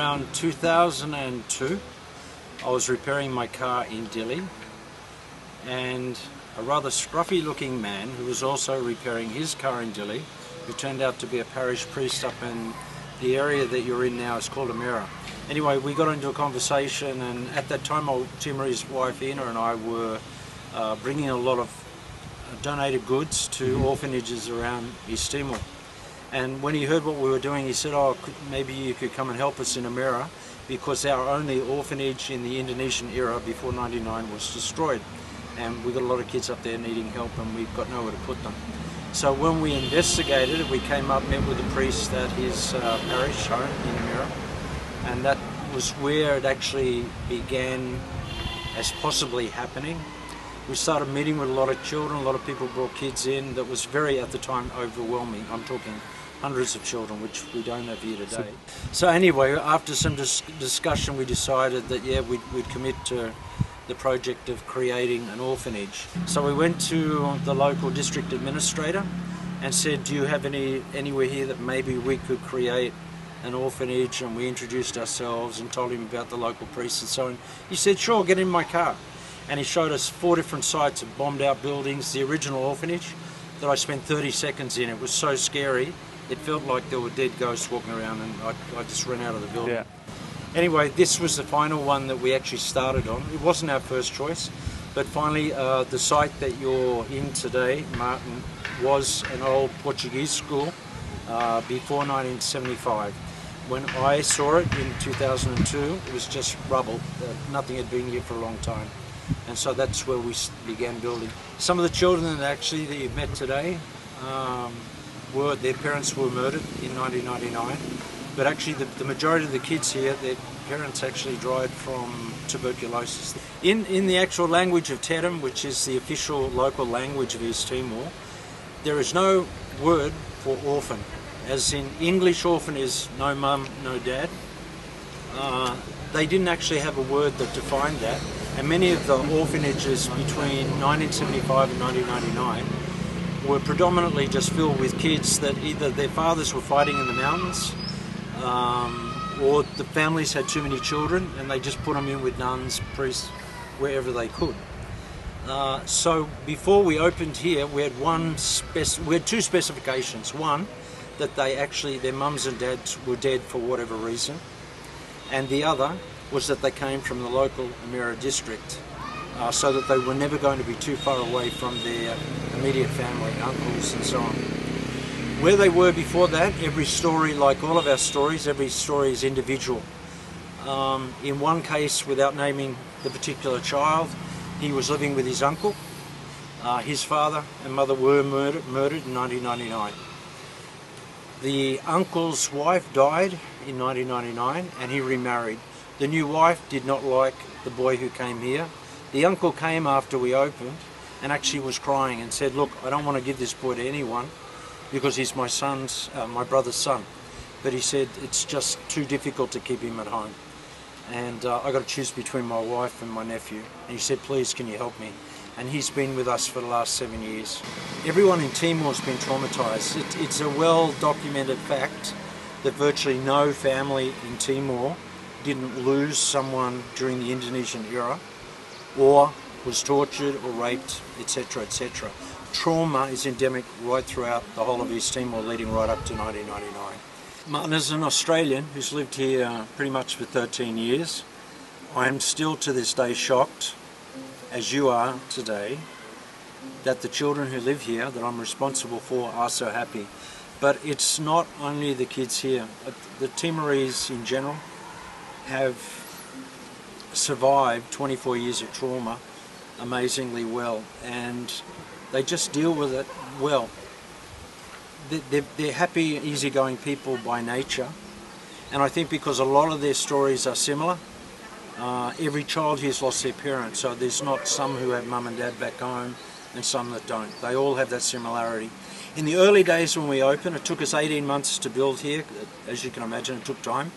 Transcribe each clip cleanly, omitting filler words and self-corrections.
around 2002, I was repairing my car in Dili, and a rather scruffy looking man who was also repairing his car in Dili, who turned out to be a parish priest up in the area that you're in now, is called Amira. Anyway, we got into a conversation, and at that time Timor's wife Ina and I were bringing a lot of donated goods to orphanages around East Timor. And when he heard what we were doing, he said, oh, maybe you could come and help us in Amira, because our only orphanage in the Indonesian era before '99 was destroyed. And we got a lot of kids up there needing help, and we've got nowhere to put them. So when we investigated it, we came up, met with the priest at his parish home in Timor, and that was where it actually began as possibly happening. We started meeting with a lot of children, a lot of people brought kids in. That was very, at the time, overwhelming. I'm talking hundreds of children, which we don't have here today. So anyway, after some discussion, we decided that, yeah, we'd commit to the project of creating an orphanage. So we went to the local district administrator and said, do you have anywhere here that maybe we could create an orphanage? And we introduced ourselves and told him about the local priest and so on. He said, sure, get in my car. And he showed us 4 different sites of bombed out buildings, the original orphanage that I spent 30 seconds in. It was so scary, it felt like there were dead ghosts walking around, and I just ran out of the building. Yeah. Anyway, this was the final one that we actually started on. It wasn't our first choice, but finally the site that you're in today, Martin, was an old Portuguese school before 1975. When I saw it in 2002, it was just rubble. Nothing had been here for a long time. And so that's where we began building. Some of the children that you've met today, their parents were murdered in 1999. But actually the majority of the kids here, their parents actually died from tuberculosis. In the actual language of Tetum, which is the official local language of East Timor, there is no word for orphan. As in English, orphan is no mum, no dad. They didn't actually have a word that defined that. And many of the orphanages between 1975 and 1999 were predominantly just filled with kids that either their fathers were fighting in the mountains, or the families had too many children and they just put them in with nuns, priests, wherever they could. So before we opened here, we had two specifications. One, that their mums and dads were dead for whatever reason, and the other was that they came from the local Amira district, so that they were never going to be too far away from their immediate family, uncles and so on. Where they were before that, every story, like all of our stories, every story is individual. In one case, without naming the particular child, he was living with his uncle. His father and mother were murdered in 1999. The uncle's wife died in 1999 and he remarried. The new wife did not like the boy who came here. The uncle came after we opened and actually was crying and said, look, I don't want to give this boy to anyone because he's my brother's son. But he said, it's just too difficult to keep him at home. And I got to choose between my wife and my nephew. And he said, please, can you help me? And he's been with us for the last 7 years. Everyone in Timor has been traumatised. It's a well-documented fact that virtually no family in Timor didn't lose someone during the Indonesian era, or was tortured or raped, etc., etc. Trauma is endemic right throughout the whole of East Timor, leading right up to 1999. Martin is an Australian who's lived here pretty much for 13 years. I am still to this day shocked, as you are today, that the children who live here, that I'm responsible for, are so happy. But it's not only the kids here. The Timorese in general have survived 24 years of trauma amazingly well, and they just deal with it well. They're happy, easygoing people by nature, and I think because a lot of their stories are similar. Every child here has lost their parents, so there's not some who have mum and dad back home and some that don't. They all have that similarity. In the early days when we opened, it took us 18 months to build here. As you can imagine, it took time.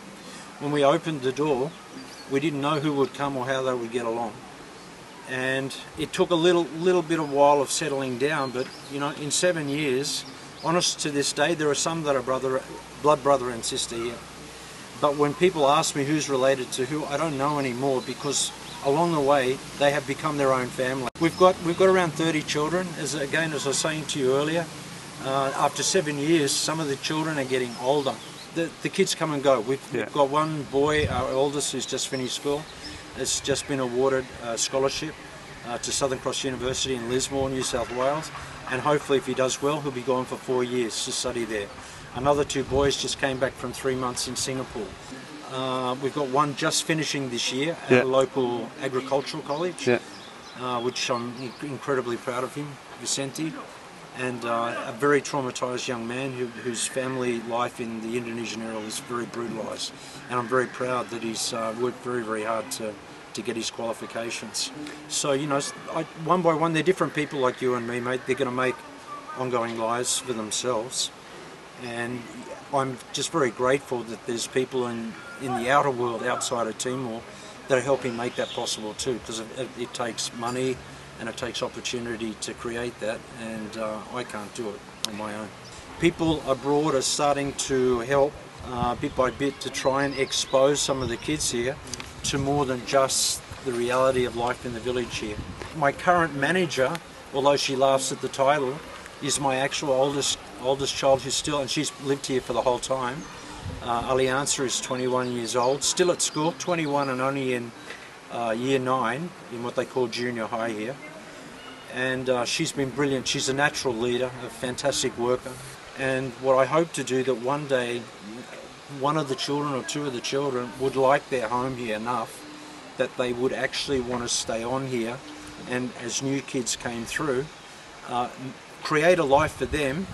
When we opened the door, we didn't know who would come or how they would get along. And it took a little bit of while of settling down, but you know, in 7 years, honest to this day, there are some that are blood brother and sister here. But when people ask me who's related to who, I don't know anymore, because along the way they have become their own family. We've got around 30 children. As I was saying to you earlier, after 7 years, some of the children are getting older. The kids come and go. We've got one boy, our oldest, who's just finished school, has just been awarded a scholarship to Southern Cross University in Lismore, New South Wales, and hopefully if he does well, he'll be gone for 4 years to study there. Another 2 boys just came back from 3 months in Singapore. We've got one just finishing this year at a local agricultural college, which I'm incredibly proud of him, Vicente, and a very traumatised young man whose family life in the Indonesian area is very brutalised, and I'm very proud that he's worked very, very hard to get his qualifications. So, you know, one by one, they're different people like you and me, mate. They're going to make ongoing lives for themselves. And I'm just very grateful that there's people in the outer world outside of Timor that are helping make that possible too, because it takes money and it takes opportunity to create that, and I can't do it on my own. People abroad are starting to help bit by bit to try and expose some of the kids here to more than just the reality of life in the village here. My current manager, although she laughs at the title, is my actual oldest child who's still, and she's lived here for the whole time. Alianza is 21 years old, still at school, 21 and only in year 9 in what they call junior high here. And she's been brilliant. She's a natural leader, a fantastic worker. And what I hope to do, that one day one of the children or 2 of the children would like their home here enough that they would actually want to stay on here, and as new kids came through, create a life for them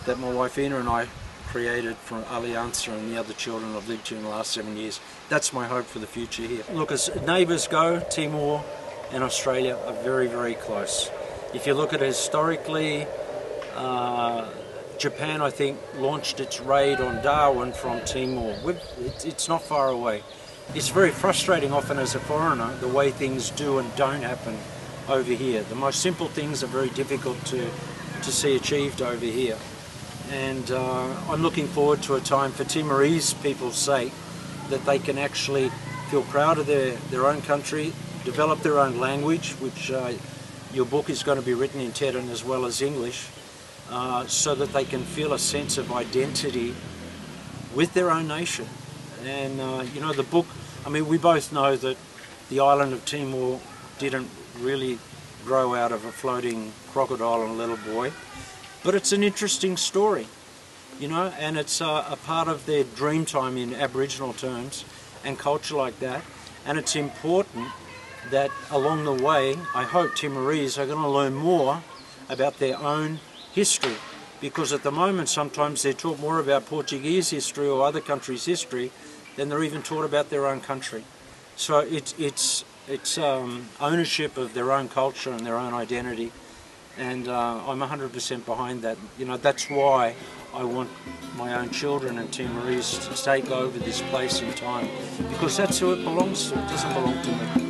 that my wife Ina and I created for Alianza and the other children I've lived here in the last 7 years. That's my hope for the future here. Look, as neighbours go, Timor and Australia are very, very close. If you look at it historically, Japan, I think, launched its raid on Darwin from Timor. It's not far away. It's very frustrating often as a foreigner, the way things do and don't happen over here. The most simple things are very difficult to see achieved over here. And I'm looking forward to a time, for Timorese people's sake, that they can actually feel proud of their own country, develop their own language, which your book is going to be written in Terran as well as English, so that they can feel a sense of identity with their own nation. And you know, the book, I mean, we both know that the island of Timor didn't really grow out of a floating crocodile and a little boy, but it's an interesting story, you know, and it's a part of their dream time in Aboriginal terms and culture like that. And it's important that along the way, I hope Timorese are going to learn more about their own history, because at the moment sometimes they're taught more about Portuguese history or other countries' history than they're even taught about their own country. So it's ownership of their own culture and their own identity, and I'm 100% behind that. You know, that's why I want my own children and Timorese to take over this place in time, because that's who it belongs to. It doesn't belong to me.